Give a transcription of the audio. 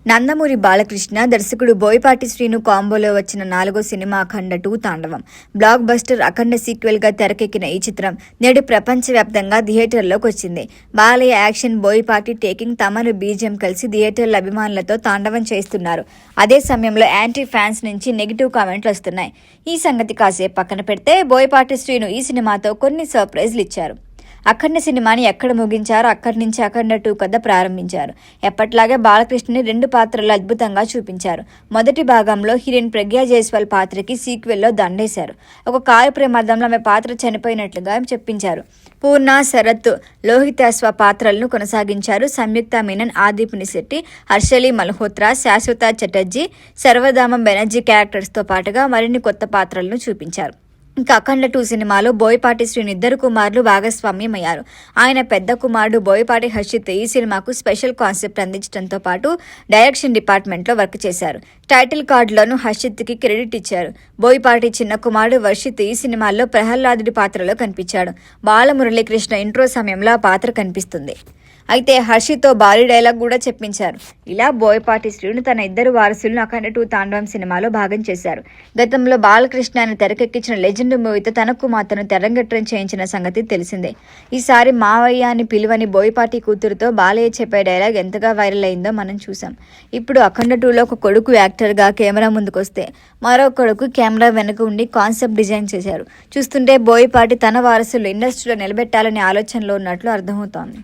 నందమూరి బాలకృష్ణ దర్శకుడు బోయపాటి శ్రీను కాంబోలో వచ్చిన 4వ సినిమా అఖండ 2 తాండవం. బ్లాక్ బస్టర్ అఖండ సీక్వెల్ గా తెరకెక్కిన ఈ చిత్రం నేడు ప్రపంచవ్యాప్తంగా థియేటర్లోకి వచ్చింది. బాలయ్య యాక్షన్, బోయపాటి టేకింగ్, తమను బీజిఎం కలిసి థియేటర్ల అభిమానులతో తాండవం చేస్తున్నారు. అదే సమయంలో యాంటీ ఫ్యాన్స్ నుంచి నెగిటివ్ కామెంట్లు వస్తున్నాయి. ఈ సంగతి కాసేపు పక్కన పెడితే బోయపాటి శ్రీను ఈ సినిమాతో కొన్ని సర్ప్రైజ్లు ఇచ్చారు. అఖండ సినిమాని ఎక్కడ ముగించారో అక్కడి నుంచి అఖండ 2 కథ ప్రారంభించారు. ఎప్పట్లాగే బాలకృష్ణని 2 పాత్రలు అద్భుతంగా చూపించారు. మొదటి భాగంలో హీరోయిన్ ప్రజ్ఞా జైస్వాల్ పాత్రకి సీక్వెల్లో దండేశారు. ఒక కారు ప్రమాదంలో ఆమె పాత్ర చనిపోయినట్లుగా చెప్పించారు. పూర్ణ, శరత్, లోహితాశ్వ పాత్రలను కొనసాగించారు. సంయుక్త మీనన్, ఆది పునిశెట్టి, హర్షలి మల్హోత్రా, శాశ్వత చటర్జీ, సర్వధామం బెనర్జీ క్యారెక్టర్స్తో పాటుగా మరిన్ని కొత్త పాత్రలను చూపించారు. ఇంకా అఖండ 2 సినిమాలో బోయపాటి శ్రీను 2 కుమారులు భాగస్వామ్యమయ్యారు. ఆయన పెద్ద కుమారుడు బోయపాటి హర్షిత్ ఈ సినిమాకు స్పెషల్ కాన్సెప్ట్ అందించడంతో పాటు డైరెక్షన్ డిపార్ట్మెంట్లో వర్క్ చేశారు. టైటిల్ కార్డులోనూ హర్షిత్కి క్రెడిట్ ఇచ్చారు. బోయపాటి చిన్న కుమారుడు వర్షిత్ ఈ సినిమాల్లో ప్రహ్లాదుడి పాత్రలో కనిపించాడు. బాలమురళీకృష్ణ ఇంట్రో సమయంలో ఆ పాత్ర కనిపిస్తుంది. అయితే హర్షితో భారీ డైలాగ్ కూడా చెప్పించారు. ఇలా బోయపాటి శ్రీను తన 2 వారసులను అఖండ 2 తాండవం సినిమాలో భాగం చేశారు. గతంలో బాలకృష్ణ ఆయన తెరకెక్కించిన లెజెండ్ మూవీతో తన కుమార్తెను తెరంగేట్రం చేయించిన సంగతి తెలిసిందే. ఈసారి మావయ్య అని పిలువని బోయపాటి కూతురుతో బాలయ్య చెప్పే డైలాగ్ ఎంతగా వైరల్ అయిందో మనం చూసాం. ఇప్పుడు అఖండ 2లో ఒక కొడుకు యాక్టర్గా కెమెరా ముందుకొస్తే మరో కొడుకు కెమెరా వెనుక ఉండి కాన్సెప్ట్ డిజైన్ చేశారు. చూస్తుంటే బోయపాటి తన వారసులు ఇండస్ట్రీలో నిలబెట్టాలనే ఆలోచనలో ఉన్నట్లు అర్థమవుతోంది.